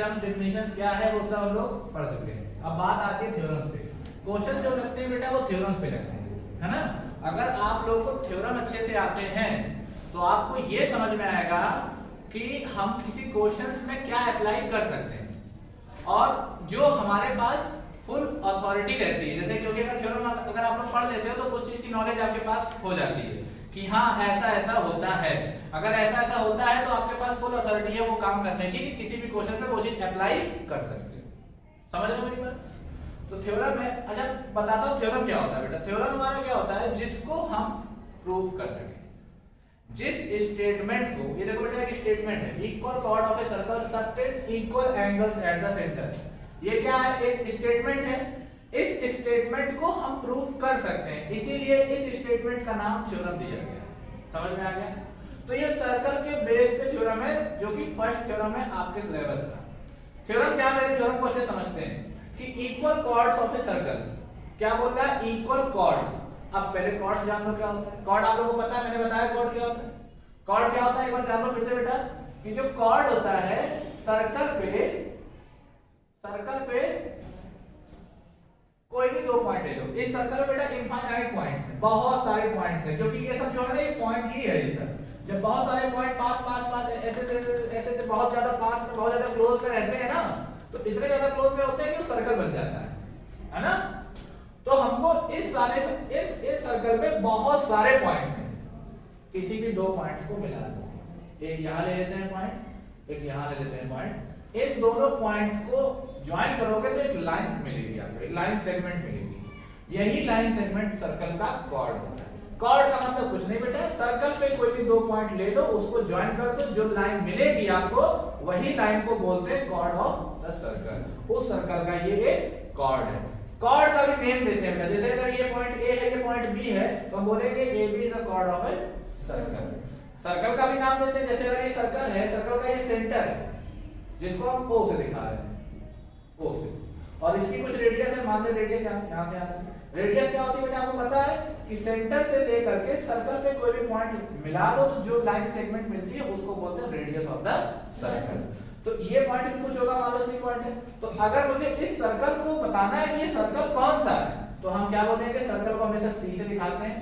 Terms definitions क्या है वो सब हम लोग पढ़ चुके हैं। अब बात आती है थ्योरम्स पे। क्वेश्चन जो लगते हैं बेटा वो थ्योरम्स पे लगते हैं, है ना। अगर आप लोग को थ्योरम अच्छे से आते हैं तो आपको ये समझ में आएगा कि हम किसी क्वेश्चंस में क्या अप्लाई कर सकते हैं और जो हमारे पास फुल अथॉरिटी रहती है। जैसे क्योंकि अगर थ्योरम अगर आप लोग पढ़ लेते हो तो उस चीज की नॉलेज आपके पास हो जाती है कि हाँ ऐसा ऐसा होता है। अगर ऐसा ऐसा होता है तो आपके पास फुल अथॉरिटी है वो काम करने की कि किसी भी क्वेश्चन पे वो चीज अप्लाई कर सकते हो। समझ रहे हो मेरी बात? तो थ्योरम है। अच्छा बताता हूँ थ्योरम क्या होता है बेटा। थ्योरम हमारा क्या होता है जिसको हम प्रूव कर सके। जिस स्टेटमेंट को, ये देखो बेटा एक स्टेटमेंट है, equal cord of a circle subtend equal angles eight the centre. ये क्या है? एक स्टेटमेंट है। इस स्टेटमेंट को हम प्रूव कर सकते हैं, इसीलिए इस स्टेटमेंट का नाम थ्योरम दिया गया। समझ में आ गया? तो ये सर्कल के बेस पे थ्योरम है जो कि फर्स्ट थ्योरम है आपके सिलेबस का। थ्योरम क्या है? थ्योरम को अच्छे समझते हैं कि equal chords of a circle. क्या बोल रहा है? Equal chords. अब पहले कॉर्ड जान लो क्या होता है। कॉर्ड आप लोगों को पता है, मैंने बताया कॉर्ड क्या होता है। कॉर्ड क्या होता है एक बार जान लो फिर से बेटा कि जो कॉर्ड होता है सर्कल पे कोई भी दो पॉइंट ले लो। इस सर्कल में बेटा इनफाइनाइट पॉइंट्स हैं, बहुत सारे पॉइंट्स हैं, क्योंकि ये सब जो है ना ये पॉइंट ही है। ये सब जब बहुत सारे पॉइंट पास ऐसे बहुत ज्यादा पास में, बहुत ज्यादा क्लोज में रहते हैं ना, तो इतने ज्यादा क्लोज में होते हैं कि वो सर्कल बन जाता है ना। तो हमको इस सर्कल में बहुत सारे पॉइंट्स हैं, किसी भी दो पॉइंट्स को मिला दो। एक यहां ले लेते हैं पॉइंट, एक यहां ले लेते हैं पॉइंट। इन दोनों पॉइंट को ज्वाइन करोगे तो एक लाइन मिलेगी आपको, एक लाइन सेगमेंट मिलेगी। यही लाइन सेगमेंट सर्कल का कॉर्ड होता है। कॉर्ड का मतलब कुछ नहीं बेटा, सर्कल पे कोई भी दो पॉइंट ले लो, उसको ज्वाइन कर दो, जो लाइन मिलेगी आपको वही लाइन को बोलते हैं कॉर्ड ऑफ द सर्कल। उस सर्कल का ये एक कॉर्ड है। कॉर्ड का भी नेम देते हैं। जैसे अगर ये पॉइंट ए है, ये पॉइंट बी है, तो हम बोलेंगे A B is a chord of a circle. Circle का भी नाम देते हैं। जैसे अगर ये सर्कल है, सर्कल का ये सेंटर है जिसको हम ओ से दिखा रहे हैं, ओ से, और इसकी कुछ रेडियस है, मान लो रेडियस यहां से आता है। रेडियस क्या होती है बेटा आपको पता है कि सेंटर से लेकर के सर्कल पे कोई भी पॉइंट मिला दो तो जो लाइन सेगमेंट मिलती है उसको बोलते हैं रेडियस ऑफ द सर्कल। तो ये पॉइंट भी कुछ होगा, मान लो सी पॉइंट है। तो अगर मुझे इस सर्कल को बताना है कि ये सर्कल कौन सा है, तो हम क्या बोलेंगे? सर्कल को हमेशा सी से दिखाते हैं।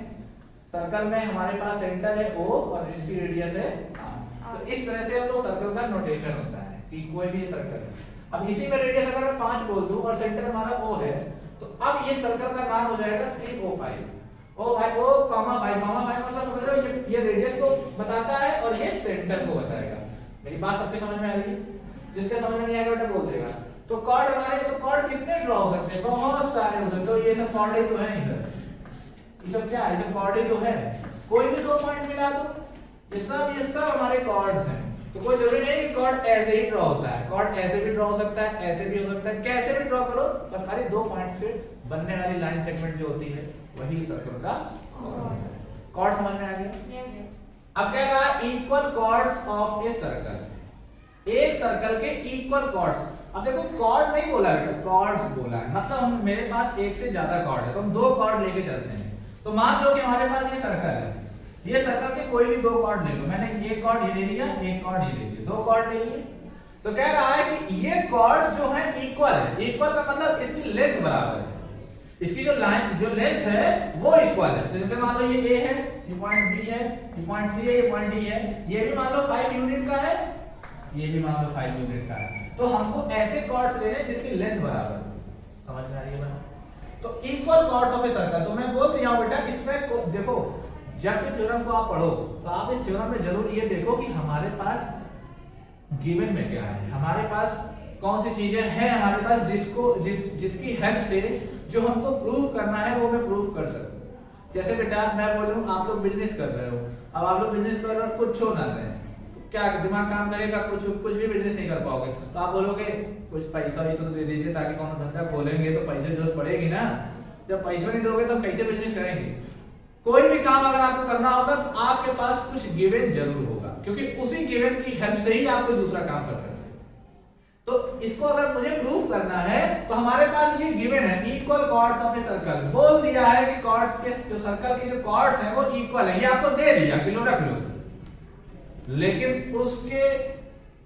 सर्कल में हमारे पास सेंटर है ओ और जिसकी रेडियस है r। तो इस तरह से हम लोग सर्कल का नोटेशन होता है कि कोई भी सर्कल है। अब इसी में रेडियस अगर मैं 5 बोल दूं और सेंटर हमारा O है, तो अब ये सर्कल का नाम हो जाएगा CO5। O5 मतलब ये रेडियस को बताता है और ये सेंटर को बताएगा। मेरी बात सबके समझ में आ रही है? जिसके समझ में नहीं आएगा बेटा बोल देगा। तो कॉर्ड हमारे, तो कॉर्ड कितने ड्रॉ हो सकते हैं? बहुत सारे हो सकते हैं। तो ये सब कॉर्ड ही तो है इधर, ये सब क्या है? ये सब कॉर्ड ही तो है। कोई भी दो पॉइंट मिला दो, ये सब हमारे कॉर्ड्स हैं। तो कोई जरूरी नहीं कि कॉर्ड ऐसे ही ड्रॉ होता है। कॉर्ड ऐसे भी ड्रॉ हो सकता है, ऐसे भी हो सकता है, कैसे भी ड्रॉ करो, बस खाली दो पॉइंट से बनने वाली लाइन सेगमेंट जो होती है वही सर्कल का कॉर्ड। समझ में आ गया? अब क्या कहा? Equal chords of a circle. एक सर्कल के इक्वल कॉर्ड्स। अब देखो कॉर्ड नहीं बोला बेटा, कॉर्ड्स बोला है। मतलब हम, मेरे पास एक से ज्यादा कॉर्ड है तो हम दो कॉर्ड लेके चलते हैं। तो मान लो कि हमारे पास ये सर्कल है, ये सर्कल के कोई भी दो कॉर्ड ले लो। मैंने एक कॉर्ड ये ले लिया, एक कॉर्ड ये ले लिया, दो कॉर्ड ले लिए। तो कह रहा है कि ये कॉर्ड्स जो है इक्वल है। इक्वल का मतलब इसकी लेंथ बराबर है, इसकी जो लाइन जो लेंथ है वो इक्वल है। तो जैसे मान लो ये A है, ये पॉइंट B है, ये पॉइंट C है, ये पॉइंट D है, ये भी मान लो 5 यूनिट का है, ये भी मान लो 5 यूनिट का है। तो हमको ऐसे कॉर्ड्स लेने जिसकी लेंथ बराबर है। समझ में आ रही है बात? तो equal chords of a circle. तो मैं बोल दिया हूं बेटा, इसमें देखो जब भी थ्योरम को आप पढ़ो तो आप इस थ्योरम में जरूर ये देखो कि हमारे पास गिवन में क्या है, हमारे पास कौन सी चीजें हैं हमारे पास जिसकी हेल्प से जो हमको प्रूव करना है वो मैं प्रूव कर सकूं। जैसे बेटा मैं बोलूं आप लोग बिजनेस कर रहे हो, अब आप लोग बिजनेस कर रहे हो, कुछ हो ना रहे, क्या दिमाग काम करेगा? कुछ भी बिजनेस नहीं कर पाओगे। तो आप बोलोगे कुछ पैसा तो दे दीजिए ताकि कौन धंधा खोलेंगे तो पैसे जरूरत पड़ेगी ना। जब पैसा नहीं दोगे तो कैसे बिजनेस करेंगे? कोई भी काम अगर आपको करना होगा तो आपके पास कुछ गिवन जरूर होगा, क्योंकि उसी गिवन की हेल्प से ही आप कोई दूसरा काम कर सकते हैं। तो इसको अगर मुझे प्रूव करना है तो हमारे पास ये गिवन है, equal chords of a circle. बोल दिया है कि कॉर्ड्स के जो सर्कल के जो कॉर्ड्स हैं वो इक्वल है, ये आपको दे दिया कि लो रख लो। लेकिन उसके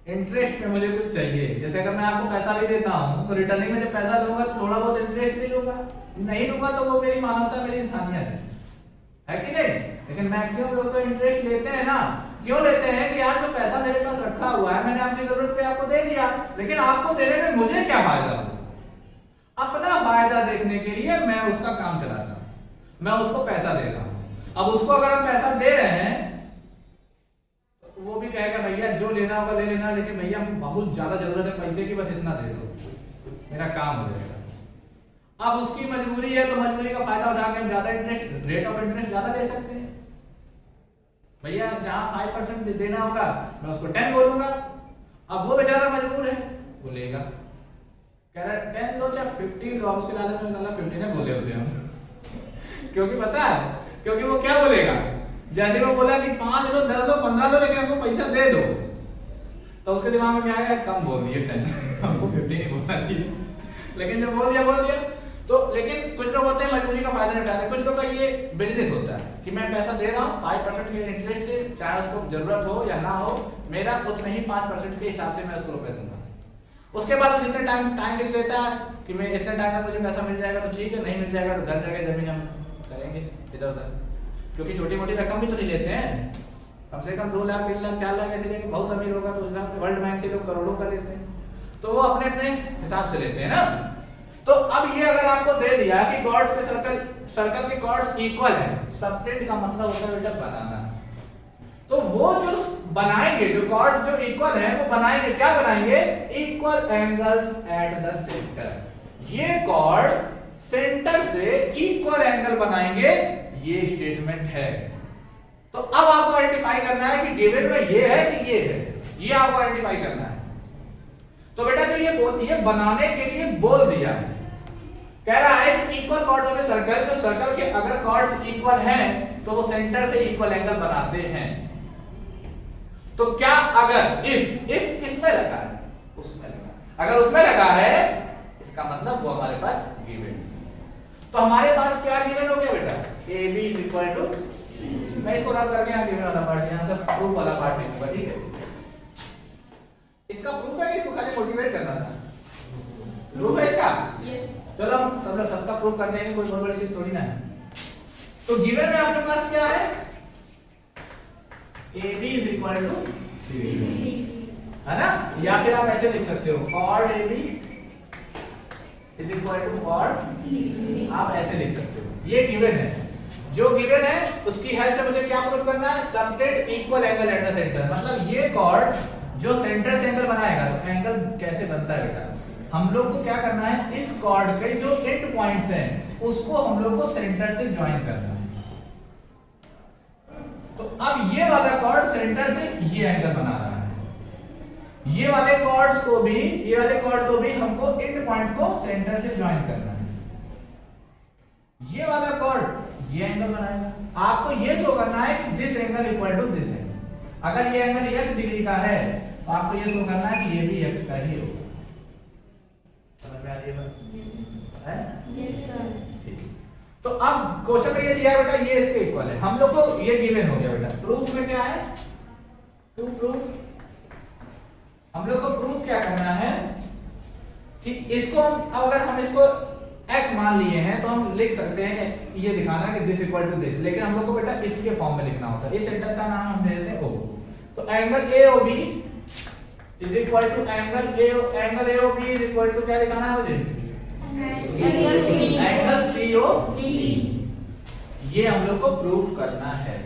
इंटरेस्ट में मुझे कुछ चाहिए, जैसे अगर मैं आपको पैसा भी देता हूँ तो रिटर्निंग में जब पैसा लूंगा तो थोड़ा बहुत इंटरेस्ट भी लूंगा, नहीं लूंगा तो वो मेरी मानवता, मेरी इंसानियत है कि नहीं। लेकिन मैक्सिमम लोग तो इंटरेस्ट लेते हैं ना, क्यों लेते हैं कि यार जो पैसा मेरे पास रखा हुआ है मैंने आपकी जरूरत पे आपको दे दिया, लेकिन आपको देने में मुझे क्या फायदा, अपना फायदा देखने के लिए मैं उसका काम चलाता हूं, मैं उसको पैसा दे रहा हूं। अब उसको अगर हम पैसा दे रहे हैं तो वो भी कहेगा भैया जो लेना होगा ले लेना, लेकिन भैया हमको बहुत ज्यादा जरूरत है पैसे की, बस इतना दे दो मेरा काम हो जाएगा। अब उसकी मजबूरी है तो मजबूरी का फायदा उठा के हम ज्यादा इंटरेस्ट, रेट ऑफ इंटरेस्ट ज्यादा ले सकते हैं। भैया जहां 5% देना होगा मैं उसको 10 बोलूंगा, अब वो बेचारा मजबूर है, वो लेगा, कह रहा है 10 लो चाहे 15 लो, उसके लालच में निकाला 15 बोले होते हैं हम क्योंकि पता है, क्योंकि वो क्या बोलेगा, जैसे वो बोला कि 5 लो 10 लो 15 लो लेकिन हमको पैसा दे दो, तो उसके दिमाग में क्या आएगा, कम बोल दिए 10 हमको 15 नहीं बोलना चाहिए, लेकिन जब बोल दिया तो। लेकिन कुछ लोग होते हैं मजबूरी का फायदा उठाते हैं, कुछ लोग का ये बिजनेस होता है कि मैं पैसा दे रहा हूँ 5% के इंटरेस्ट से, चाहे उसको जरूरत हो या ना हो, मेरा उतना ही 5% के हिसाब से मैं उसको रुपए दूंगा। उसके बाद वो जितना टाइम लिख लेता है कि मैं इतने टाइम में मुझे पैसा मिल जाएगा तो ठीक है, नहीं मिल जाएगा तो घर जगह जमीन हम करेंगे इधर उधर, क्योंकि छोटी मोटी रकम भी तो नहीं लेते हैं, कम से कम 2 लाख 3 लाख 4 लाख ऐसे लेके बहुत अमीर होगा तो हिसाब से वर्ल्ड बैंक से लोग करोड़ों का लेते हैं, तो वो अपने अपने हिसाब से लेते हैं ना। तो अब ये अगर आपको दे दिया कि कॉर्ड्स के सर्कल के कॉर्ड्स इक्वल है, सबटेंड का मतलब होता है बेटा बनाना, तो वो जो बनाएंगे, जो कॉर्ड्स जो इक्वल है वो बनाएंगे, क्या बनाएंगे, equal angles eight the centre. ये कॉर्ड सेंटर से इक्वल एंगल बनाएंगे, ये स्टेटमेंट है। तो अब आपको आइडेंटिफाई करना है कि गिवन में ये है कि ये है, ये आपको आइडेंटिफाई करना है। तो बेटा जो ये बनाने के लिए बोल दिया है, कह रहा है कि equal chords of a circle, जो सर्कल के अगर कॉर्ड्स इक्वल हैं तो वो सेंटर से इक्वल एंगल बनाते हैं। तो क्या अगर इफ किसमें लगा है, उसमें लगा, अगर उसमें लगा है इसका मतलब वो हमारे पास गिवन। तो हमारे पास क्या गिवन हो गया बेटा, AB इक्वल टू, मैं इसको रब करके यहाँ गिवन वाला पार्ट, यहाँ से प्रूफ वाला पार्ट लिखूंगा, ठीक है। इसका प्रूफ है कि इसको खाली मोटिवेट करना था, प्रूफ है इसका, यस। चलो हम सब लोग सबका प्रूफ कर देंगे, कोई बहुत बड़ी चीज थोड़ी ना है। तो गिवन में आपके पास क्या है, AB is equal to CD, है ना, या फिर आप ऐसे लिख सकते हो chord AB is equal to chord CD, आप ऐसे लिख सकते हो, ये गिवन है। जो गिवन है उसकी हेल्प से मुझे क्या प्रूफ करना है, subtend equal angle eight the centre, मतलब ये कॉर्ड जो सेंटर से एंगल बनाएगा, तो एंगल कैसे बनता है बेटा, हम लोग को क्या करना है, इस कॉर्ड के जो एंड पॉइंट्स हैं उसको हम लोग को सेंटर से ज्वाइन करना है। तो अब ये वाला कॉर्ड सेंटर से ये एंगल बना रहा है, ये वाले कॉर्ड्स को भी, ये वाले कॉर्ड को भी हमको एंड पॉइंट को सेंटर से ज्वाइन करना है। ये वाला कॉर्ड ये एंगल बनाएगा, आपको ये शो करना है कि this angle equal to this angle. अगर ये एंगल x डिग्री का है तो आपको ये शो करना है कि ये भी x का ही होगा। समझ में आ रही है? Yes sir. तो अब क्वेश्चन में ये दिया है बेटा, ये इसके इक्वल है, हम लोग को ये गिवन हो गया बेटा। प्रूफ में क्या है, टू प्रूफ, हम लोग को प्रूफ क्या करना है कि इसको अगर हम इसको x मान लिए हैं तो हम लिख सकते हैं कि ये दिखाना है कि दिस इक्वल टू दिस, लेकिन हम लोग को बेटा इसके फॉर्म में लिखना होता है। इस सेंटर का नाम हम ले लेते हैं O। तो angle AOB is equal to angle AOB is equal to क्या दिखाना है मुझे, एंगल COD। ये हम लोग को प्रूफ करना है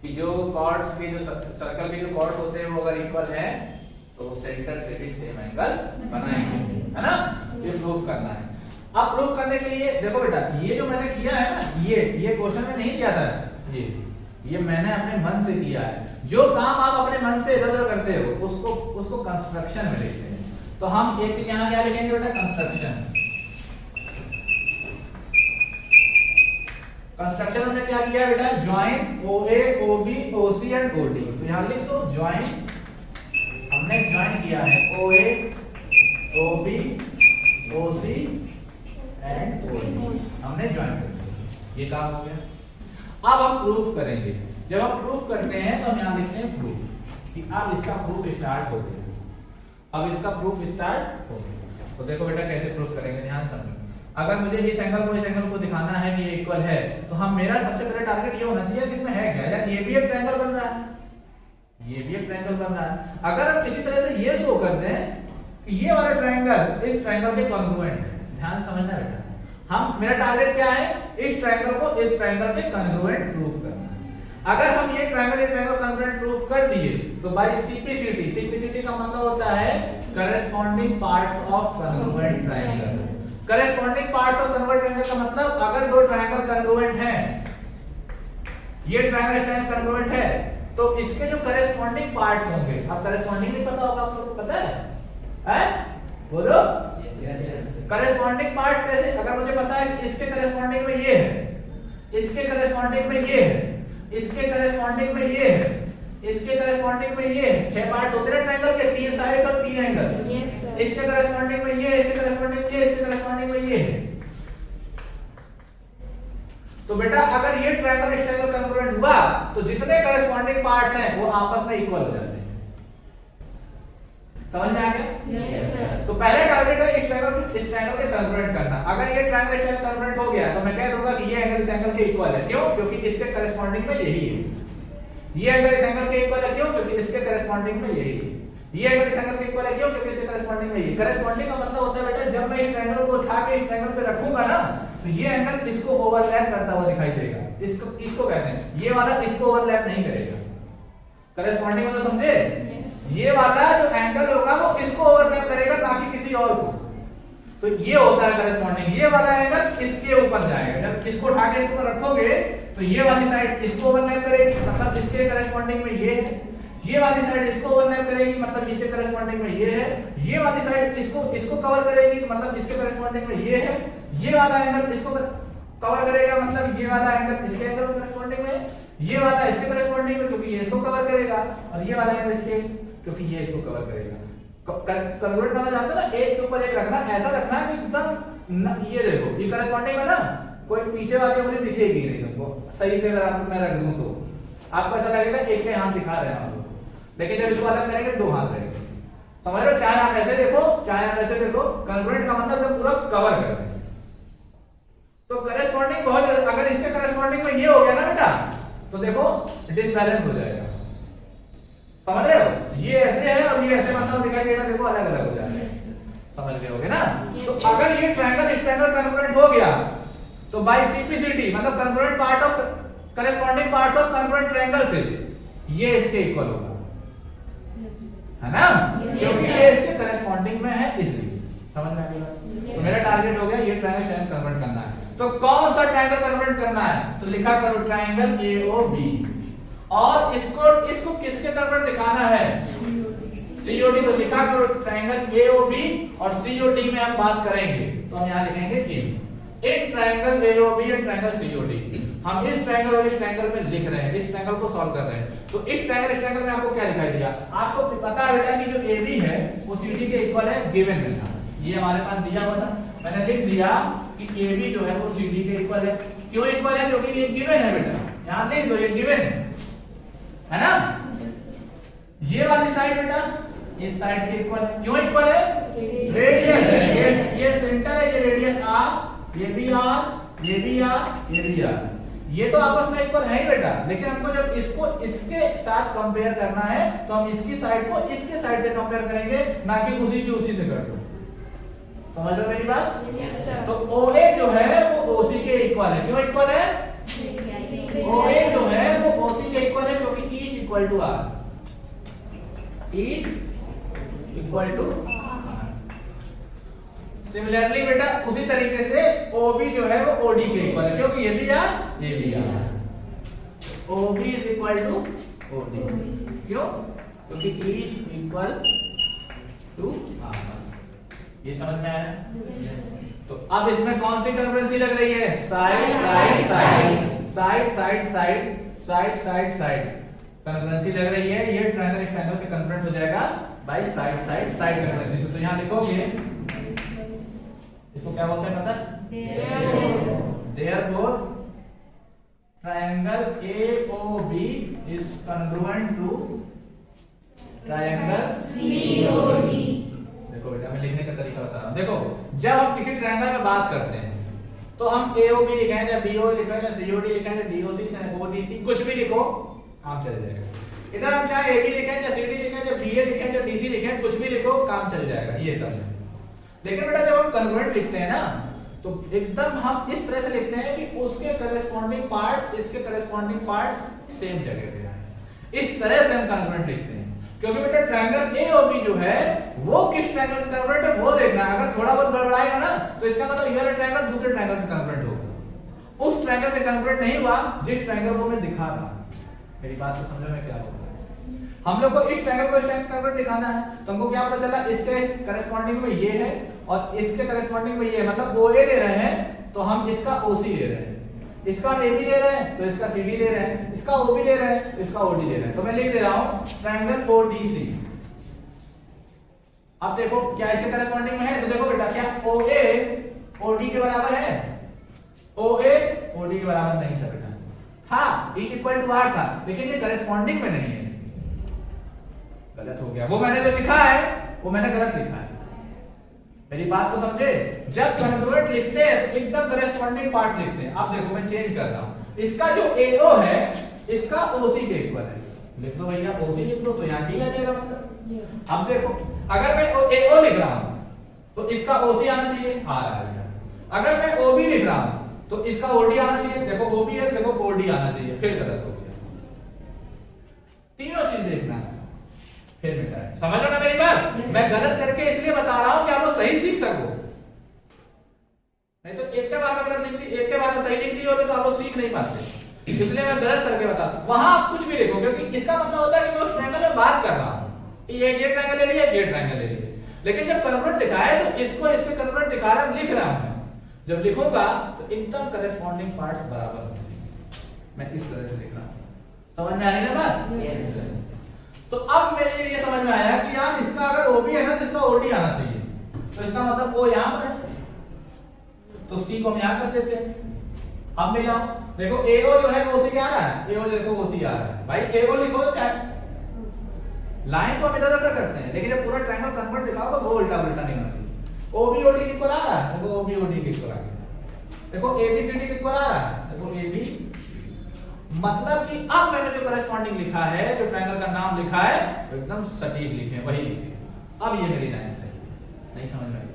कि जो कॉर्ड्स के, जो सर्कल के जो कॉर्ड्स होते हैं वो अगर इक्वल है तो सेंटर से भी सेम एंगल बनाएंगे, है ना, ये प्रूफ करना है। अब प्रूफ करने के लिए देखो बेटा, ये जो मैंने किया है ना, ये क्वेश्चन में नहीं किया था, ये मैंने अपने मन से किया है। जो काम आप अपने मन से इधर उधर करते हो उसको कंस्ट्रक्शन में लिखते हैं। तो हम एक चीज यहाँ क्या लिखेंगे बेटा, कंस्ट्रक्शन। कंस्ट्रक्शन हमने क्या किया बेटा, join OA OB OC and OD। तो यहाँ लिख दो ज्वाइन, हमने ज्वाइन किया है OA OB OC and OD, हमने ज्वाइन कर दिया, ये काम हो गया। अब हम प्रूफ करेंगे। जब हम प्रूफ करते हैं तो हम यहाँ लिखते हैं प्रूफ, कि अब इसका प्रूफ स्टार्ट हो गया। अब इसका प्रूफ स्टार्ट हो गया। तो देखो बेटा कैसे प्रूफ करेंगे, ध्यान समझो। अगर मुझे इस एंगल को दिखाना है कि ये इक्वल है, तो हम मेरा सबसे पहले टारगेट ये होना चाहिए कि इसमें है क्या, यार ये भी एक ट्रायंगल बन रहा है, ये भी एक ट्रायंगल बन रहा है। अगर हम किसी तरह से ये शो कर दें कि ये वाला ट्रायंगल इस ट्रायंगल के कॉन्ग्रुएंट है, ध्यान समझना बेटा, हम मेरा टारगेट क्या है, इस ट्रायंगल को इस ट्रायंगल के कॉन्ग्रुएंट प्रूफ करना है। अगर हम ये ट्रायंगल कॉन्ग्रुएंट प्रूफ कर दिए तो बाय सीपीसीटी, सीपीसीटी का मतलब होता है corresponding parts of congruent triangle. Corresponding parts of congruent triangle का मतलब अगर दो ट्रायंगल कॉन्ग्रुएंट हैं, ये ट्रायंगल कॉन्ग्रुएंट है, तो इसके जो करेस्पॉन्डिंग पार्ट्स होंगे, अब करेस्पॉन्डिंग नहीं पता होगा आपको, पता है बोलो करेस्पॉन्डिंग पार्ट्स कैसे, अगर मुझे पता है इसके करेस्पॉन्डिंग में ये है, इसके करेस्पॉन्डिंग में ये है, इसके करेस्पॉन्डिंग में ये है, इसके करेस्पॉन्डिंग में ये है, 6 पार्ट्स होते हैं ट्रायंगल के, 3 साइड्स और 3 एंगल, इसके करेस्पॉन्डिंग में ये, इसके करेस्पॉन्डिंग में ये, इसके करेस्पॉन्डिंग में ये है। तो बेटा अगर ये ट्रायंगल इस ट्रायंगल कॉन्ग्रुएंट हुआ तो जितने करेस्पॉन्डिंग पार्ट्स हैं वो आपस में इक्वल हो जाते हैं। समझ में आ गया? yes, तो पहले टारगेट है इस ट्रायंगल के कॉन्ग्रुएंट करना। अगर ये ट्रायंगल इस ट्रायंगल कॉन्ग्रुएंट हो गया तो मैं कह दूंगा कि ये एंगल इस एंगल के इक्वल है। क्यों? क्योंकि इसके करेस्पॉन्डिंग में यही है। ये एंगल इस एंगल के इक्वल है, क्यों? क्योंकि इसके करेस्पॉन्डिंग में यही है। ये एंगल इस एंगल के इक्वल है, क्यों? क्योंकि इसके करेस्पॉन्डिंग में यही। करेस्पॉन्डिंग का मतलब होता है बेटा जब मैं इस ट्रायंगल को उठा के इस ट्रायंगल पे रखूंगा ना तो ये एंगल इसको ओवरलैप करता हुआ दिखाई देगा। इसको कहते हैं, ये वाला इसको ओवरलैप नहीं करेगा। करेस्पॉन्डिंग मतलब समझे? ये वाला जो एंगल होगा वो इसको ओवरलैप करेगा ना कि किसी और को। तो ये होता है करेस्पॉन्डिंग। ये वाला एंगल इसके ऊपर जाएगा, जब इसको उठा के इसको रखोगे तो ये वाली साइड इसको ओवरलैप करेगी, मतलब इसके करेस्पॉन्डिंग में ये है। ये वाली साइड इसको ओवरलैप करेगी, मतलब इसके करेस्पॉन्डिंग में ये है। ये वाली साइड इसको कवर करेगी, मतलब इसके करेस्पॉन्डिंग में ये है। ये वाला एंगल इसको कवर करेगा, मतलब ये वाला एंगल इसके एंगल के करेस्पॉन्डिंग में, ये वाला इसके करेस्पॉन्डिंग में क्योंकि ये इसको कवर करेगा, और ये वाला एंगल इसके क्योंकि ये इसको कवर करेगा। कन्वर्ट करना चाहते हो ना, एक के ऊपर एक रखना, ऐसा रखना है कि एकदम ये देखो ये करेस्पॉन्डिंग है ना, कोई पीछे वाली उंगली दिखेगी नहीं तुमको। सही से अगर मैं रख दूं तो आपको ऐसा लगेगा एक के हाथ दिखा रहे हैं हम लोग, लेकिन जब इसको अलग करेंगे 2 हाथ रहेंगे। समझ लो, चाहे आप ऐसे देखो चाहे आप ऐसे देखो, कन्वर्ट का मतलब जब पूरा कवर कर दें। तो करेस्पॉन्डिंग बहुत, अगर इसके करेस्पॉन्डिंग में ये हो गया ना बेटा तो देखो डिसबैलेंस हो जाएगा। समझ रहे हो? ये ऐसे है और ये ऐसे मतलब दिखाई देगा, देखो अलग अलग हो जाएगा। समझ गए होगे ना? तो अगर ये ट्रायंगल इस ट्रायंगल कॉन्ग्रुएंट हो गया तो बाय सीपीसीटी मतलब congruent part of corresponding parts of congruent triangle से ये इसके इक्वल होगा, है ना? क्योंकि ये इसके करेस्पॉन्डिंग में है इसलिए। समझ में आ गया? तो मेरा टारगेट हो गया ये ट्रायंगल कन्वर्ट करना है। तो कौन सा ट्रायंगल कन्वर्ट करना है? तो लिखा करो ट्रायंगल एओबी, और इसको किसके तरफ दिखाना है? सीओडी। तो लिखा करो ट्रायंगल एओबी, और सीओडी में हम बात करेंगे तो हम यहां लिखेंगे in triangle AOB and triangle COD. हम इस ट्रायंगल और इस ट्रायंगल में लिख रहे हैं, इस ट्रायंगल को सॉल्व कर रहे हैं। तो इस ट्रायंगल में आपको क्या दिखाई दिया? आपको पता है बेटा कि जो एबी है वो सीडी के इक्वल है, गिवन में था, ये हमारे पास दिया हुआ था। मैंने लिख दिया कि एबी जो है वो सीडी के इक्वल है। क्यों इक्वल है? क्योंकि ये गिवन है बेटा, यहां लिख दो ये गिवन है ना। ये वाली साइड बेटा इस साइड के इक्वल है। क्यों इक्वल है? रेडियस है, ये सेंटर है, ये रेडियस आर, ये भी आर, ये भी आर, ये भी आर, ये तो आपस में इक्वल है ही बेटा। लेकिन हमको जब इसको इसके साथ कंपेयर करना है तो हम इसकी साइड को इसके साइड से कंपेयर करेंगे, ना कि उसी की उसी से कर दो। समझ लो मेरी बात? yes, तो OA जो है वो OC के इक्वल है। क्यों इक्वल है? OA जो है वो OC के इक्वल है क्योंकि each equal to R, each equal to R। Similarly बेटा उसी तरीके से OB जो है वो OD के इक्वल है क्योंकि ये भी R ये भी R। OB is equal to OD। क्यों? क्योंकि each इक्वल टू R। ये समझ में आया? तो अब इसमें कौन सी कन्वर्जेंसी लग रही है? Side side side side side side side side side convergency लग रही है। ये ट्रायंगल इस ट्रायंगल के कन्वर्ट हो जाएगा बाय साइड साइड साइड कन्वर्जेंसी। तो यहां लिखोगे इसको क्या बोलते हैं पता? Therefore triangle AOB is congruent to triangle COD. देखो बेटा मैं लिखने का तरीका बता रहा हूं। देखो जब हम किसी ट्रायंगल में बात करते हैं तो हम एओबी लिखें या बीओ लिखें या सीओडी लिखें या डीओसी चाहे ओडीसी कुछ भी लिखो काम चल जाएगा। इधर हम चाहे एबी लिखें या सीडी लिखें या बीए लिखें या डीसी लिखें कुछ भी लिखो काम चल जाएगा, ये सब है। लेकिन बेटा जब हम कन्वर्ट लिखते हैं ना तो एकदम हम इस तरह से लिखते हैं कि उसके करेस्पॉन्डिंग पार्ट्स इसके करेस्पॉन्डिंग पार्ट्स सेम जगह पे आए। इस तरह से हम कन्वर्ट लिखते हैं क्योंकि बेटा ट्रायंगल एओबी जो है वो किस ट्रायंगल में कन्वर्ट है वो देखना है। अगर थोड़ा बहुत गड़बड़ाएगा ना तो इसका मतलब ये वाला ट्रायंगल दूसरे ट्रायंगल में कन्वर्ट होगा। उस ट्रायंगल में कन्वर्ट नहीं हुआ जिस ट्रायंगल को मैं दिखा रहा हूं। मेरी बात को समझो मैं क्या बोल रहा हूं। हम लोग को इस ट्रायंगल को इस ट्रायंगल कन्वर्ट दिखाना है तो हमको क्या पता चला इसके करेस्पॉन्डिंग में ये है और इसके करेस्पॉन्डिंग में ये है, मतलब OA ले रहे हैं तो हम इसका OC ले रहे हैं, इसका AB ले रहे हैं तो इसका CD ले रहे हैं, इसका OB ले रहे हैं तो इसका OD ले रहे हैं। तो मैं लिख दे रहा हूं ट्रायंगल ODC। अब देखो क्या इसके करेस्पॉन्डिंग में है तो देखो बेटा क्या OA OD के बराबर है? OA OD के बराबर नहीं था बेटा, हाँ इज इक्वल टू R था लेकिन ये करेस्पॉन्डिंग में नहीं है, गलत हो गया। वो मैंने जो लिखा है वो मैंने गलत लिखा है। मेरी बात को समझे? जब कन्वर्ट लिखते हैं तो एकदम करेस्पॉन्डिंग पार्ट्स लिखते हैं। अब देखो मैं चेंज कर रहा हूं, इसका जो AO है इसका OC के इक्वल है। लिख दो भैया OC लिख दो तो यहां D आ जाएगा मतलब। अब देखो अगर मैं AO लिख रहा हूं तो इसका OC आना चाहिए, आ रहा है। अगर मैं OB लिख रहा हूं तो इसका OD आना चाहिए, देखो OB है देखो OD आना चाहिए, फिर गलत हो गया। तीनों चीज देखना है फिर मिटा है। समझ लो ना मेरी बात? yes. मैं गलत करके इसलिए बता रहा हूं कि आप लोग सही सीख सको, नहीं तो एक के बार में गलत लिख दी एक के बार में सही लिख दी होते तो आप लोग सीख नहीं पाते। इसलिए मैं गलत करके बताता हूं। वहां आप कुछ भी लिखो क्योंकि इसका मतलब होता है कि मैं उस ट्रायंगल में बात कर रहा हूं। ये ट्रायंगल ले लिया ये ट्रायंगल ले लिया, लेकिन जब कन्वर्ट लिखा है तो इसको इसके कन्वर्ट दिखा रहा लिख रहा हूं। जब लिखूंगा तो एकदम करेस्पॉन्डिंग पार्ट्स बराबर होंगे। मैं इस तरह से लिख रहा हूं। समझ में आ रही है ना बात? yes. तो अब मेरे ये समझ में आया कि यार इसका अगर OB है ना तो इसका OD आना चाहिए, तो इसका मतलब O यहां पर है तो C को हम यहां कर देते हैं। अब मिलाओ देखो AO जो है वो OC क्या आ रहा है, AO देखो OC आ रहा है। भाई AO लिखो चाहे लाइन को हम इधर कर सकते हैं लेकिन जब पूरा ट्रायंगल कन्वर्ट दिखाओ तो वो उल्टा उल्टा नहीं होना चाहिए। OB OD के इक्वल आ रहा है, देखो OB OD के इक्वल आ गया। देखो AB CD के इक्वल आ रहा है, देखो AB, मतलब कि अब मैंने जो करेस्पॉन्डिंग लिखा है जो ट्रायंगल का नाम लिखा है तो एकदम सटीक लिखे वही लिखे। अब ये मेरी लाइन सही नहीं समझ में आई?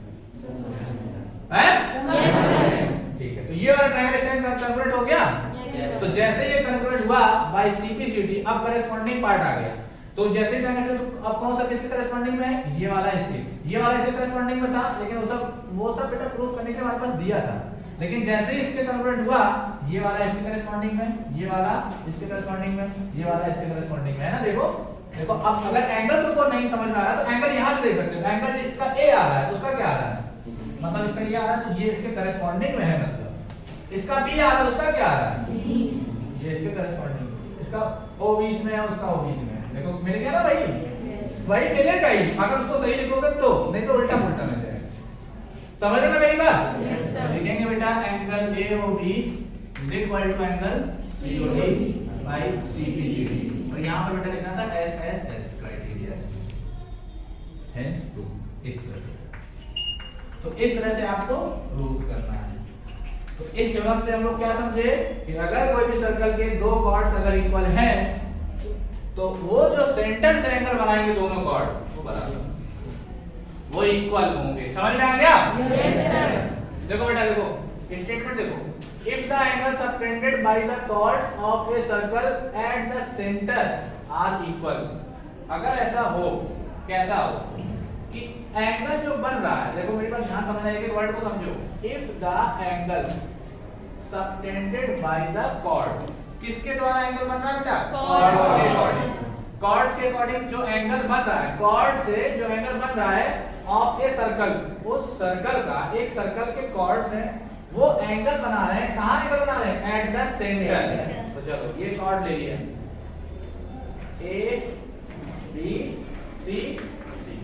ठीक है, तो ये वाला ट्रायंगल स्टैंड कन्वर्ट हो गया। तो जैसे ये कन्वर्ट हुआ बाय CPCD अब करेस्पॉन्डिंग पार्ट आ गया। तो जैसे ट्रायंगल अब कौन सा किसके करेस्पॉन्डिंग में है? ये वाला इसके करेस्पॉन्डिंग में था, लेकिन वो सब बेटा प्रूफ करने के लिए हमारे पास दिया था। लेकिन जैसे इसके कन्वर्ट हुआ ये वाला इसके करेस्पॉन्डिंग में, ये वाला इसके करेस्पॉन्डिंग में, ये वाला इसके करेस्पॉन्डिंग में है ना। देखो देखो अब अगर एंगल तुमको नहीं समझ में आ रहा तो एंगल यहां से देख सकते हो। एंगल जिसका A आ रहा है उसका क्या आ रहा है, मतलब इसका ये आ रहा है तो ये इसके करेस्पॉन्डिंग में है, मतलब इसका B आ रहा है उसका क्या आ रहा है, ये इसके करेस्पॉन्डिंग, इसका O बीच में है उसका O बीच में है। देखो मिल गया ना भाई, वही मिलेगा ही अगर उसको सही लिखोगे तो, नहीं तो उल्टा पुल्टा मिल जाएगा। समझ रहे हो ना मेरी बात? लिखेंगे बेटा angle AOB is equal to angle COD by CPCD, और यहां पर बेटा लिखना था SSS क्राइटेरिया, हेंस प्रूफ। इस तरह से, तो इस तरह से आपको प्रूफ करना है। तो इस थ्योरम से हम लोग क्या समझे कि अगर कोई भी सर्कल के दो कॉर्ड्स अगर इक्वल हैं तो वो जो सेंटर से एंगल बनाएंगे दोनों कॉर्ड वो बराबर वो इक्वल होंगे। समझ में आ गया? Yes sir. देखो बेटा देखो स्टेटमेंट देखो, if the angles subtended by the chords of a circle at the center are equal, अगर ऐसा हो, कैसा हो कि एंगल जो बन रहा है, देखो मेरी बात ध्यान समझ आएगी, वर्ड को समझो। if the angle subtended by the chord, किसके द्वारा एंगल बन रहा है बेटा? कॉर्ड्स के अकॉर्डिंग। कॉर्ड्स के अकॉर्डिंग जो एंगल बन रहा है, कॉर्ड से जो एंगल बन रहा है ऑफ ए सर्कल, उस सर्कल का, एक सर्कल के कॉर्ड्स हैं वो एंगल बना रहे हैं। कहां एंगल बना रहे हैं? Eight the centre. तो चलो ये कॉर्ड ले लिया A B C D,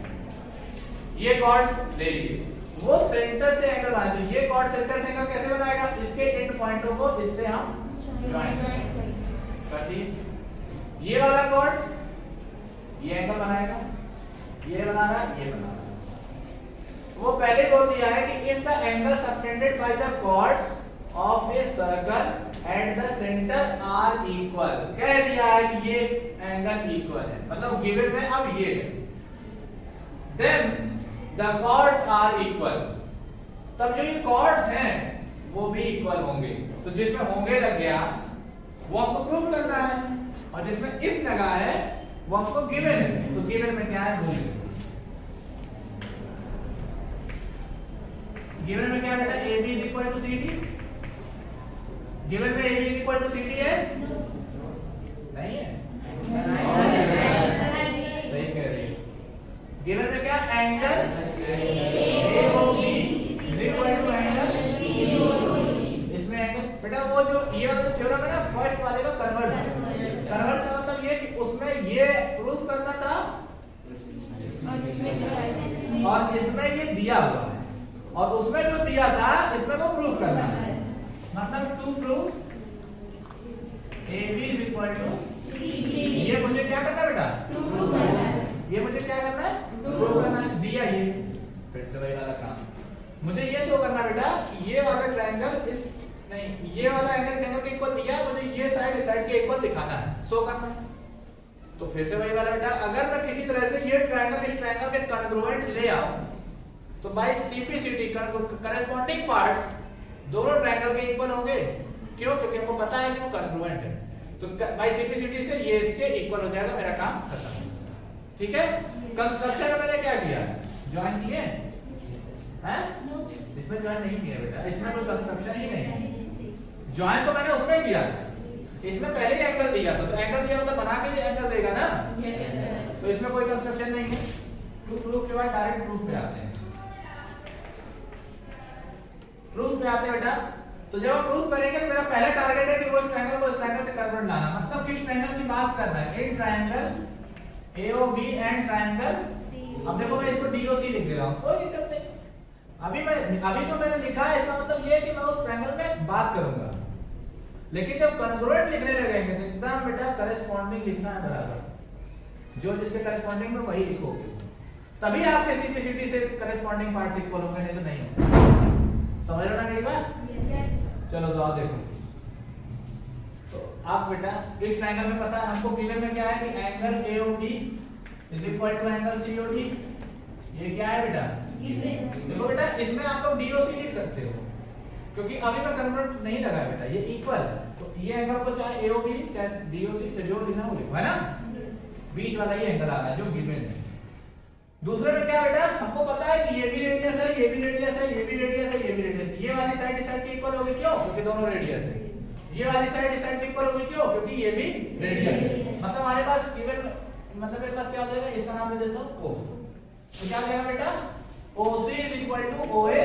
ये कॉर्ड ले लिए, वो सेंटर से एंगल बनाए। तो ये कॉर्ड सेंटर से एंगल कैसे बनाएगा? इसके एंड पॉइंटों को इससे हम ज्वाइन कर दिए। ये वाला कॉर्ड ये एंगल बनाएगा, ये बना रहा है, ये बना रहा है। वो पहले बोल दिया है कि in the angle subtended by the chords of a circle at the centre are equal, कह दिया है कि ये एंगल इक्वल है, मतलब गिवन में अब ये है, then the chords are equal, तब जो ये कॉर्ड्स हैं वो भी इक्वल होंगे। तो जिसमें होंगे लग गया वो आपको प्रूफ करना है, और जिसमें इफ लगा है वो आपको गिवन है। तो गिवन में क्या है, होंगे। गिवन में क्या है बेटा, A B is equal to C D. Given में A B is equal to C D है, नहीं है, सही कह रही है। गिवन में क्या, angle A O B is equal to angle C O D. इसमें एंगल बेटा वो जो ये वाला थ्योरम है ना, फर्स्ट वाले का कन्वर्स है। कन्वर्स का मतलब ये कि उसमें ये प्रूफ करना था और इसमें ये दिया हुआ है, और उसमें जो दिया था इसमें वो प्रूफ करना है। मतलब to proof A B is equal to C D, ये मुझे क्या करना है बेटा, प्रूफ करना है। ये मुझे क्या करना है, प्रूफ करना है। दिया ये, फिर से वही वाला काम, मुझे ये शो करना बेटा कि ये वाला ट्रायंगल इस नहीं, ये वाला एंगल इस एंगल के इक्वल दिया, मुझे ये साइड इस साइड के इक्वल दिखाना है, शो करना है। तो फिर से वही वाला बेटा, अगर मैं किसी तरह से ये ट्रायंगल इस ट्रायंगल के कॉन्ग्रुएंट ले आऊं, तो बाय सीपीसीटी करेस्पॉन्डिंग पार्ट्स दोनों ट्रायंगल के इक्वल होंगे। क्यों? क्योंकि हमको पता है कि वो कॉन्ग्रुएंट है। तो बाय सीपीसीटी से ये इसके इक्वल हो जाएगा, मेरा काम खत्म। ठीक है। कंस्ट्रक्शन में मैंने क्या किया, ज्वाइन किए हैं? इसमें ज्वाइन नहीं किया बेटा, इसमें कोई कंस्ट्रक्शन ही नहीं है। ज्वाइन तो मैंने उसमें किया, इसमें पहले ही एंगल दिया था, तो एंगल दिया मतलब बना के ये एंगल देगा ना, तो इसमें कोई कंस्ट्रक्शन नहीं है। टू प्रूफ के बाद डायरेक्ट प्रूफ पे आते हैं। प्रूफ पे आते हैं बेटा, तो जब हम प्रूफ करेंगे तो मेरा पहला टारगेट है कि वो ट्रायंगल को इस ट्रायंगल के कन्वर्ट लाना। मतलब किस ट्रायंगल की बात कर रहा है, in triangle AOB and triangle, अब देखो मैं इसको DOC लिख दे रहा हूं, कोई दिक्कत नहीं। अभी तो मैंने लिखा है, इसका मतलब ये है कि मैं उस ट्रायंगल में बात करूंगा। लेकिन जब कन्वर्ट लिखने लगेंगे तो एकदम बेटा करेस्पॉन्डिंग लिखना है बराबर, जो जिसके करेस्पॉन्डिंग में वही लिखोगे, तभी आपसे सिंप्लिसिटी से करेस्पॉन्डिंग पार्ट्स इक्वल होंगे, नहीं तो नहीं होंगे। समझ रहे हो ना मेरी बात? चलो तो आओ देखो। तो आप बेटा इस ट्रायंगल में पता है हमको गिवन में क्या है कि angle AOB is equal to angle COD। ये क्या है बेटा, देखो बेटा इसमें आप लोग DOC लिख सकते हो, क्योंकि अभी मैं कन्वर्ट नहीं लगा बेटा, ये इक्वल, तो ये एंगल को चाहे AOB चाहे DOC से जो लिखना हो लिखो, है ना। बीच वाला ये एंगल आ रहा है जो गिवन है। दूसरे में क्या बेटा, हमको पता है कि ये भी रेडियस है, ये भी रेडियस है, ये भी रेडियस है, ये भी रेडियस है। ये वाली साइड इस साइड के इक्वल होगी, क्यों? क्योंकि दोनों रेडियस है। ये वाली साइड इस साइड के इक्वल होगी, क्यों? क्योंकि ये भी रेडियस है। मतलब हमारे पास गिवन, मतलब मेरे पास क्या हो जाएगा, इसका नाम दे देता हूं O। तो क्या हो जाएगा बेटा, OC is equal to OA,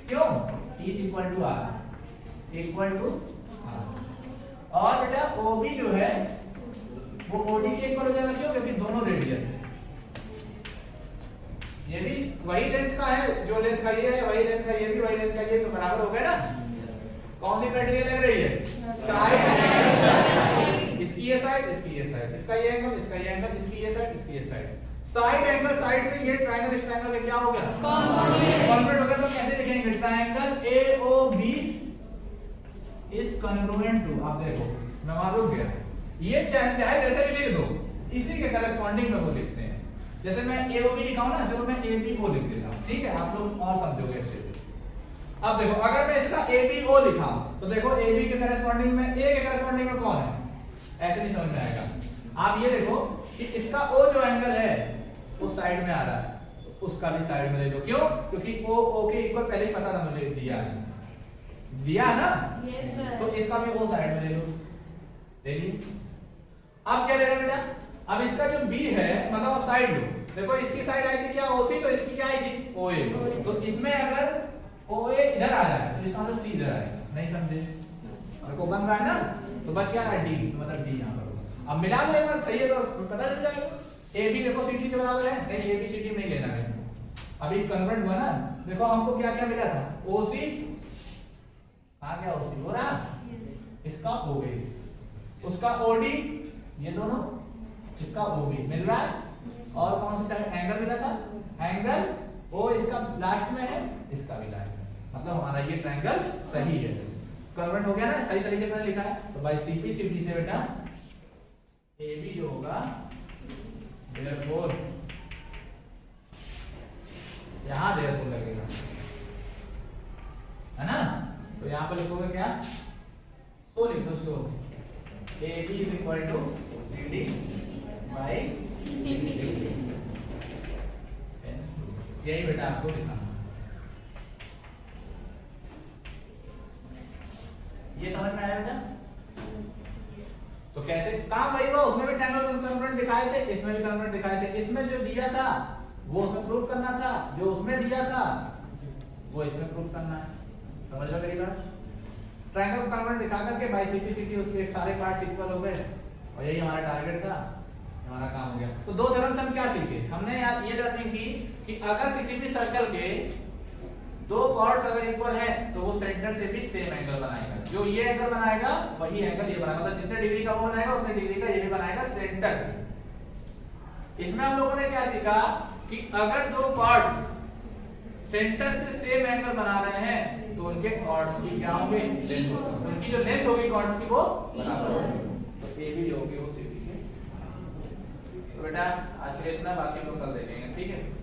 क्यों? E is equal to R, equal to R। और बेटा OB जो है वो OD के इक्वल हो जाएगा, क्यों? क्योंकि दोनों रेडियस है। ये भी वही लेंथ का है, जो लेंथ का ये है वही लेंथ का ये भी, वही लेंथ का ये, तो बराबर हो गया ना। कौन सी क्राइटेरिया लग रही है, साइड, इसकी ये साइड, इसकी ये साइड, इसका ये एंगल, इसका ये एंगल, इसकी ये साइड, इसकी ये साइड, साइड एंगल साइड से ये ट्रायंगल इस ट्रायंगल में क्या हो गया, कॉन्ग्रुएंट हो गया। तो कैसे लिखेंगे, triangle AOB is congruent to, आप देखो मैं वहां रुक गया, ये चाहे जैसे भी लिख दो, इसी के करेस्पॉन्डिंग में वो लिखते हैं। जैसे मैं AOB लिखा हूं ना, चलो मैं ABO लिख देता हूं, ठीक है, आप लोग और समझोगे अच्छे से। अब देखो अगर मैं इसका ABO लिखा तो देखो AB के करेस्पॉन्डिंग में, A के करेस्पॉन्डिंग में कौन है, ऐसे नहीं समझ में आएगा। आप ये देखो कि इसका O जो एंगल है उस साइड में आ रहा है, तो उसका भी साइड में ले लो, क्यों? क्योंकि O के इक्वल पहले ही पता था मुझे, दिया ना, yes, तो इसका भी O साइड में ले लो, ले ली। अब क्या लेना बेटा, अब इसका जो B है मतलब साइड लो, देखो इसकी साइड आई थी क्या OC, तो इसकी क्या आई थी OA। तो इसमें अगर OA इधर आ जाए तो इसका मतलब C इधर आएगा, नहीं समझे? देखो बन रहा है ना, तो बच क्या है D, मतलब D यहां पर। अब मिला दो एक बार, सही है तो पता चल जाएगा। AB देखो CD के बराबर है, नहीं AB CD नहीं लेना है, अभी कन्वर्ट हुआ ना। देखो हमको क्या क्या मिला था, OC आ गया, OC हो रहा, इसका OA, उसका OD, ये दोनों, इसका OB मिल रहा है, और कौन सा एंगल मिला था, एंगल ओ इसका लास्ट में है, इसका भी लास्ट में, मतलब हमारा ये ट्रायंगल सही है, कन्वर्ट हो गया ना, सही तरीके से लिखा है। तो बाय सीपी सीडी से बेटा AB जो होगा देयरफॉर, यहां देयरफॉर लगेगा, है ना। तो यहां पर लिखोगे क्या, सो लिख दो, so AB is equal to CD by CP। यही बेटा आपको लिखना, ये समझ में आया बेटा। तो कैसे काम वही हुआ, उसमें भी ट्रायंगल कन्वर्ट दिखाए थे, इसमें भी कन्वर्ट दिखाए थे। इसमें जो दिया था वो उसमें प्रूफ करना था, जो उसमें दिया था वो इसमें प्रूफ करना है, समझ लो मेरी बात। ट्रायंगल कन्वर्ट दिखा करके बाय सीपी सीटी उसके सारे पार्ट्स इक्वल हो गए, और यही हमारा टारगेट था, हमारा काम हो गया। तो दो थ्योरम्स हम क्या सीखे हमने यार, ये लर्निंग की कि अगर किसी भी सर्कल के दो कॉर्ड्स अगर इक्वल है तो वो सेंटर से भी सेम एंगल बनाएगा, जो ये एंगल बनाएगा वही एंगल ये बनाएगा, मतलब जितने डिग्री का वो बनाएगा उतने डिग्री का ये भी बनाएगा सेंटर से। इसमें हम लोगों ने क्या सीखा कि अगर दो कॉर्ड्स सेंटर से सेम एंगल बना रहे हैं तो उनके कॉर्ड्स की क्या होंगे, लेंथ होगी, उनकी जो लेंथ होगी कॉर्ड्स की वो बराबर होगी, तो ए भी जो होगी वो सीधी है। तो बेटा आज के लिए इतना, बाकी हम लोग कल देखेंगे, ठीक है।